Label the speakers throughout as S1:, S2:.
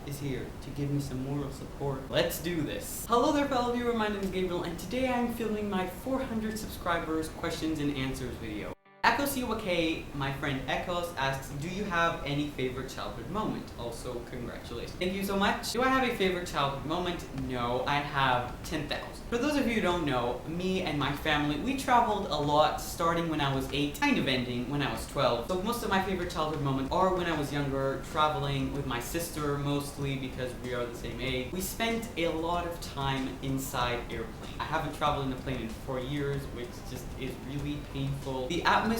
S1: is here to give me some moral support. Let's do this. Hello there fellow viewer, my name is Gabriel and today I'm filming my 400 subscribers questions and answers video. Echo COK, my friend Echoes asks, do you have any favorite childhood moment? Also, congratulations. Thank you so much. Do I have a favorite childhood moment? No, I have 10,000. For those of you who don't know, me and my family, we traveled a lot starting when I was 8, kind of ending when I was 12. So most of my favorite childhood moments are when I was younger, traveling with my sister mostly because we are the same age. We spent a lot of time inside airplanes. I haven't traveled in a plane in 4 years, which just is really painful. The atmosphere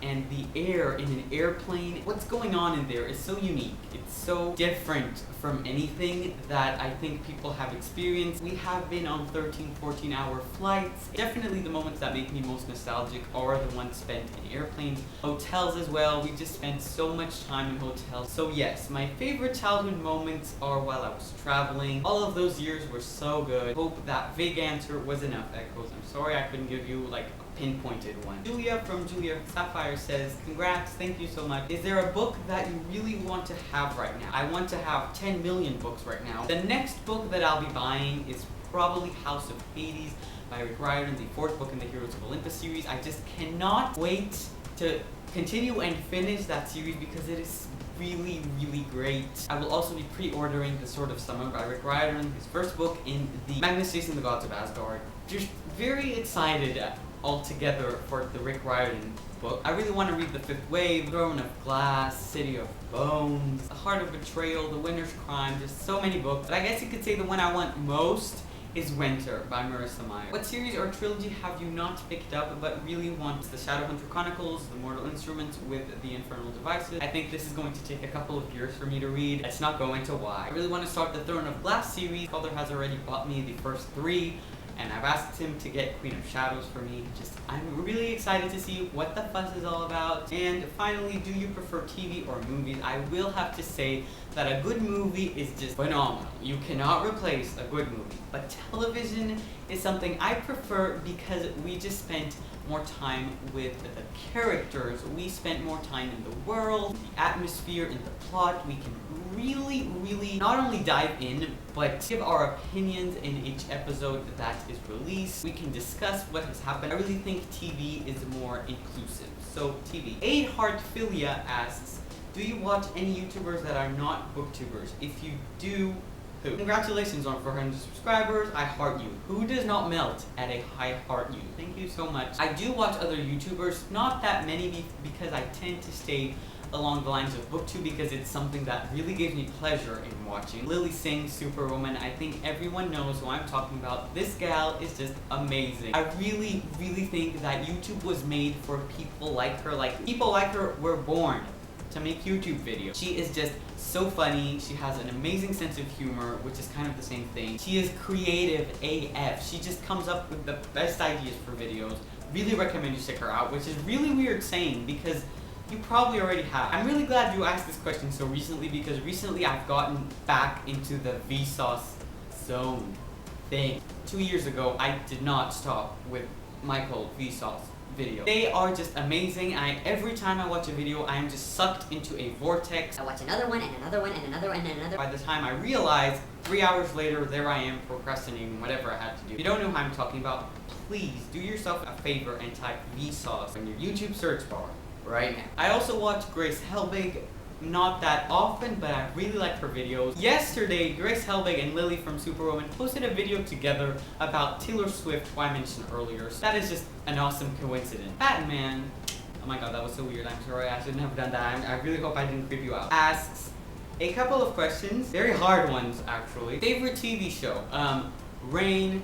S1: and the air in an airplane, what's going on in there is so unique. It's so different from anything that I think people have experienced. We have been on 13-14 hour flights. Definitely the moments that make me most nostalgic are the ones spent in airplanes. Hotels as well, we just spent so much time in hotels. So yes, my favorite childhood moments are while I was traveling. All of those years were so good. Hope that vague answer was enough, Echoes. I'm sorry I couldn't give you like a pinpointed one. Julia from Julia Sapphire says, congrats, thank you so much. Is there a book that you really want to have right now? I want to have 10 million books right now. The next book that I'll be buying is probably House of Hades by Rick Riordan, the 4th book in the Heroes of Olympus series. I just cannot wait to continue and finish that series because it is really, really great. I will also be pre-ordering The Sword of Summer by Rick Riordan, his first book in the Magnus Chasing the Gods of Asgard. Just very excited altogether for the Rick Riordan book. I really want to read The Fifth Wave, Throne of Glass, City of Bones, The Heart of Betrayal, The Winter's Crime, just so many books. But I guess you could say the one I want most is Winter by Marissa Meyer. What series or trilogy have you not picked up but really want? The Shadowhunter Chronicles, The Mortal Instruments with the Infernal Devices. I think this is going to take a couple of years for me to read. Let's not go into why. I really want to start the Throne of Glass series. My father has already bought me the first 3. And I've asked him to get Queen of Shadows for me. I'm really excited to see what the fuss is all about. And finally, do you prefer TV or movies? I will have to say that a good movie is just phenomenal. You cannot replace a good movie. But television is something I prefer because we just spent more time with the characters. We spent more time in the world, the atmosphere, in the plot. We can really not only dive in, but give our opinions in each episode that is released. We can discuss what has happened. I really think TV is more inclusive. So TV. Aid Heartphilia asks, do you watch any YouTubers that are not booktubers? If you do, who? Congratulations on 400 subscribers. I heart you. Who does not melt at a I heart you? Thank you so much. I do watch other YouTubers, not that many because I tend to stay along the lines of booktube because it's something that really gives me pleasure in watching. Lily Singh, Superwoman, I think everyone knows who I'm talking about. This gal is just amazing. I really think that YouTube was made for people like her. Like, people like her were born to make YouTube videos. She is just so funny. She has an amazing sense of humor, which is kind of the same thing. She is creative AF. She just comes up with the best ideas for videos. Really recommend you check her out, which is really weird saying because you probably already have. I'm really glad you asked this question so recently because recently I've gotten back into the Vsauce zone thing. 2 years ago, I did not stop with Michael Vsauce videos. They are just amazing. Every time I watch a video, I am just sucked into a vortex.
S2: I watch another one and another one and another one and another.
S1: By the time I realize, 3 hours later, there I am procrastinating whatever I had to do. If you don't know who I'm talking about, please do yourself a favor and type Vsauce in your YouTube search bar right now. I also watch Grace Helbig, not that often, but I really like her videos. Yesterday, Grace Helbig and Lily from Superwoman posted a video together about Taylor Swift, who I mentioned earlier. So that is just an awesome coincidence. Batman, oh my god, that was so weird. I'm sorry, I shouldn't have done that. I really hope I didn't creep you out. Asks a couple of questions, very hard ones actually. Favorite TV show? Rain,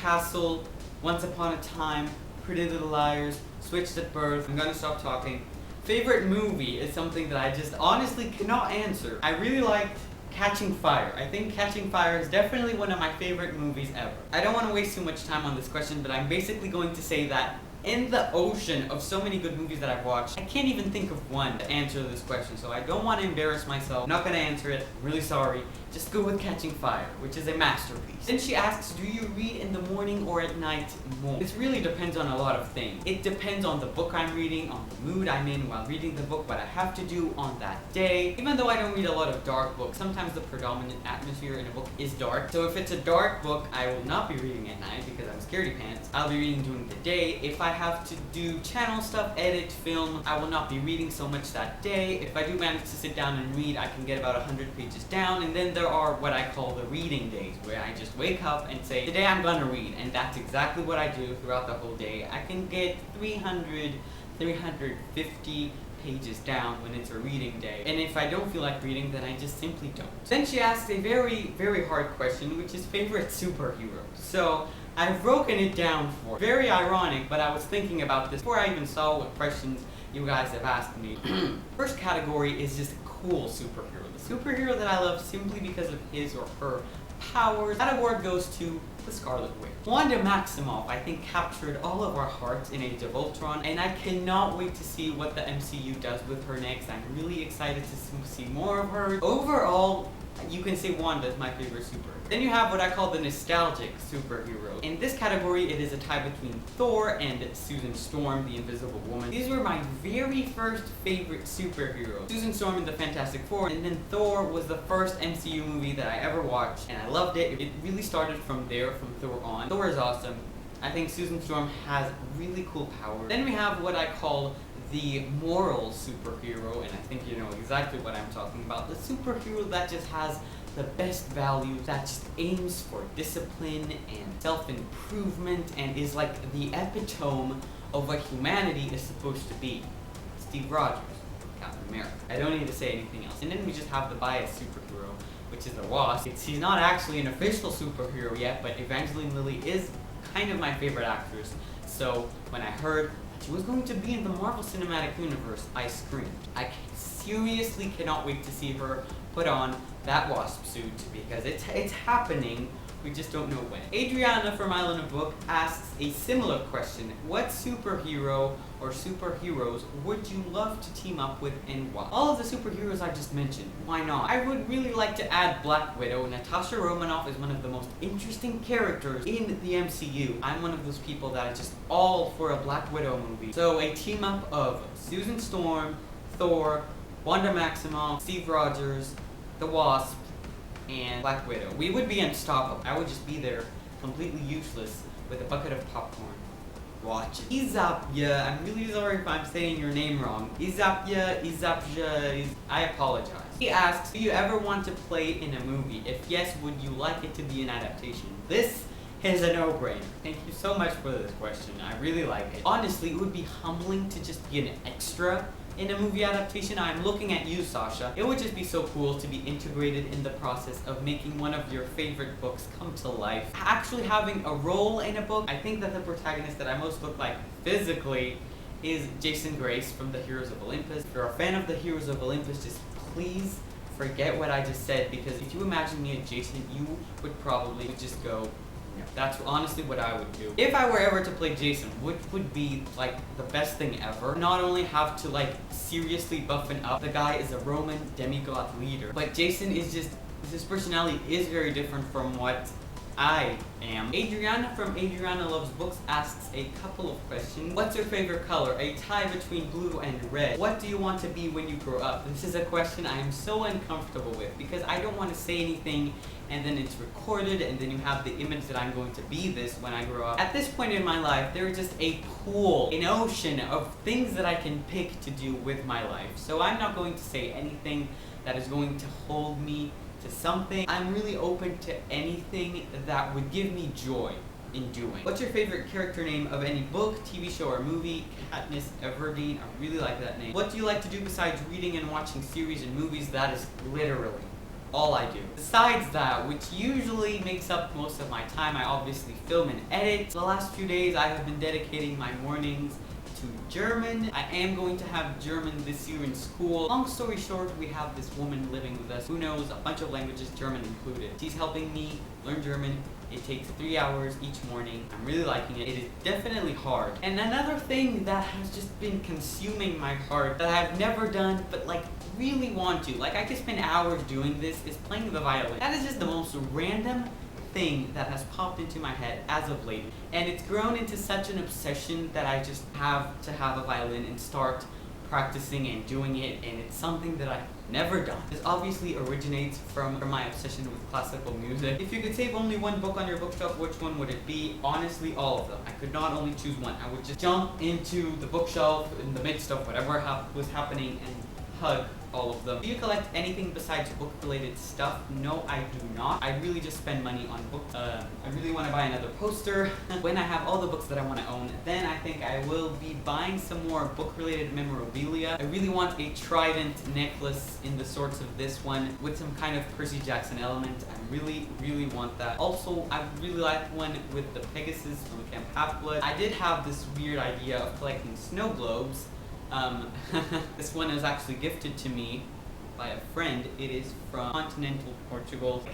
S1: Castle, Once Upon a Time, Pretty Little Liars, Switched at Birth. I'm gonna stop talking. Favorite movie is something that I just honestly cannot answer. I really liked Catching Fire. I think Catching Fire is definitely one of my favorite movies ever. I don't want to waste too much time on this question, but I'm basically going to say that In the ocean of so many good movies that I've watched, I can't even think of one to answer this question, so I don't want to embarrass myself. I'm not going to answer it. I'm really sorry. Just go with Catching Fire, which is a masterpiece. Then she asks, do you read in the morning or at night more? This really depends on a lot of things. It depends on the book I'm reading, on the mood I'm in while reading the book, what I have to do on that day. Even though I don't read a lot of dark books, sometimes the predominant atmosphere in a book is dark. So if it's a dark book, I will not be reading at night because I'm scaredy pants. I'll be reading during the day. If I have to do channel stuff, edit, film, I will not be reading so much that day. If I do manage to sit down and read, I can get about 100 pages down, and then there are what I call the reading days, where I just wake up and say, today I'm gonna read, and that's exactly what I do throughout the whole day. I can get 350 pages down when it's a reading day, and if I don't feel like reading, then I just simply don't. Then she asks a very, very hard question, which is favorite superhero. So I've broken it down for her. Very ironic, but I was thinking about this before I even saw what questions you guys have asked me. First category is just cool superhero. The superhero that I love simply because of his or her powers. That award goes to the Scarlet Witch. Wanda Maximoff, I think, captured all of our hearts in Age of Ultron, and I cannot wait to see what the MCU does with her next. I'm really excited to see more of her. Overall, you can say Wanda is my favorite superhero. Then you have what I call the nostalgic superhero. In this category, it is a tie between Thor and Susan Storm, the Invisible Woman. These were my very first favorite superheroes. Susan Storm in the Fantastic Four, and then Thor was the first MCU movie that I ever watched, and I loved it. It really started from there, from Thor on. Thor is awesome. I think Susan Storm has really cool powers. Then we have what I call the moral superhero, and I think you know exactly what I'm talking about. The superhero that just has the best values, that just aims for discipline and self-improvement and is like the epitome of what humanity is supposed to be. Steve Rogers, Captain America. I don't need to say anything else. And then we just have the biased superhero, which is the Wasp. She's not actually an official superhero yet, but Evangeline Lilly is kind of my favorite actress. So when I heard she was going to be in the Marvel Cinematic Universe, I screamed. I seriously cannot wait to see her put on that Wasp suit because it's happening. We just don't know when. Adriana from Island of Book asks a similar question. What superhero or superheroes would you love to team up with and why? All of the superheroes I just mentioned, why not? I would really like to add Black Widow. Natasha Romanoff is one of the most interesting characters in the MCU. I'm one of those people that is just all for a Black Widow movie. So a team up of Susan Storm, Thor, Wanda Maximoff, Steve Rogers, the Wasp, and Black Widow. We would be unstoppable. I would just be there, completely useless, with a bucket of popcorn. Watch it. Izapia, I'm really sorry if I'm saying your name wrong. Izapja, I apologize. He asks, do you ever want to play in a movie? If yes, would you like it to be an adaptation? This is a no-brainer. Thank you so much for this question. I really like it. Honestly, it would be humbling to just be an extra in a movie adaptation. I'm looking at you, Sasha. It would just be so cool to be integrated in the process of making one of your favorite books come to life. Actually having a role in a book, I think that the protagonist that I most look like physically is Jason Grace from The Heroes of Olympus. If you're a fan of The Heroes of Olympus, just please forget what I just said, because if you imagine me as Jason, you would probably just go, that's honestly what I would do. If I were ever to play Jason, which would be like the best thing ever, not only have to like seriously buffen up, the guy is a Roman demigod leader, but Jason is just, his personality is very different from what I am. Adriana from Adriana Loves Books asks a couple of questions. What's your favorite color? A tie between blue and red. What do you want to be when you grow up? This is a question I am so uncomfortable with because I don't want to say anything and then it's recorded and then you have the image that I'm going to be this when I grow up. At this point in my life, there is just a pool, an ocean of things that I can pick to do with my life. So I'm not going to say anything that is going to hold me to something. I'm really open to anything that would give me joy in doing. What's your favorite character name of any book, TV show, or movie? Katniss Everdeen. I really like that name. What do you like to do besides reading and watching series and movies? That is literally all I do. Besides that, which usually makes up most of my time, I obviously film and edit. The last few days I have been dedicating my mornings to German. I am going to have German this year in school. Long story short, we have this woman living with us who knows a bunch of languages, German included. She's helping me learn German It takes 3 hours each morning. I'm really liking it. It is definitely hard. And another thing that has just been consuming my heart that I've never done but like really want to, like I could spend hours doing this, is playing the violin. That is just the most random thing that has popped into my head as of late. And it's grown into such an obsession that I just have to have a violin and start practicing and doing it, and it's something that I've never done. This obviously originates from my obsession with classical music. If you could save only one book on your bookshelf, which one would it be? Honestly, all of them. I could not only choose one. I would just jump into the bookshelf in the midst of whatever was happening and hug all of them. Do you collect anything besides book-related stuff? No, I do not. I really just spend money on books. I really want to buy another poster. When I have all the books that I want to own, then I think I will be buying some more book-related memorabilia. I really want a trident necklace in the sorts of this one with some kind of Percy Jackson element. I really want that. Also, I really like one with the Pegasus from Camp Half-Blood. I did have this weird idea of collecting snow globes. This one is actually gifted to me by a friend. It is from continental Portugal's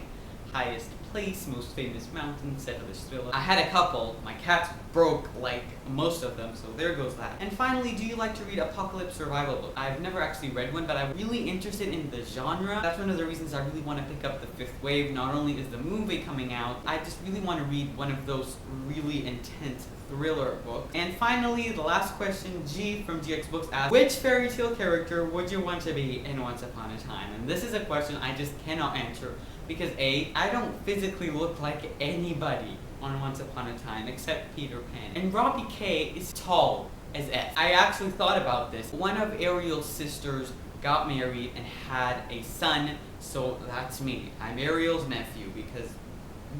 S1: highest place, most famous mountain, Serra da Estrela. I had a couple. My cats broke like most of them, so there goes that. And finally, do you like to read apocalypse survival books? I've never actually read one, but I'm really interested in the genre. That's one of the reasons I really want to pick up The Fifth Wave. Not only is the movie coming out, I just really want to read one of those really intense thriller books. And finally, the last question, G from GX Books asks, which fairy tale character would you want to be in Once Upon a Time? And this is a question I just cannot answer because A, I don't physically look like anybody on Once Upon a Time except Peter Pan. And Robbie K is tall as F. I actually thought about this. One of Ariel's sisters got married and had a son, so that's me. I'm Ariel's nephew because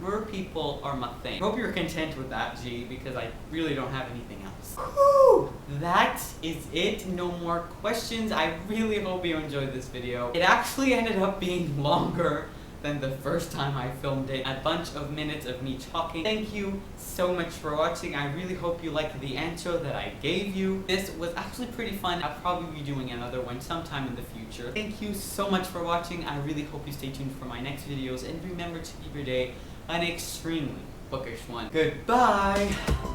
S1: mer people are my thing. Hope you're content with that, G, because I really don't have anything else. Whew! That is it. No more questions. I really hope you enjoyed this video. It actually ended up being longer than the first time I filmed it. A bunch of minutes of me talking. Thank you so much for watching. I really hope you liked the answer that I gave you. This was actually pretty fun. I'll probably be doing another one sometime in the future. Thank you so much for watching. I really hope you stay tuned for my next videos, and remember to keep your day an extremely bookish one. Goodbye!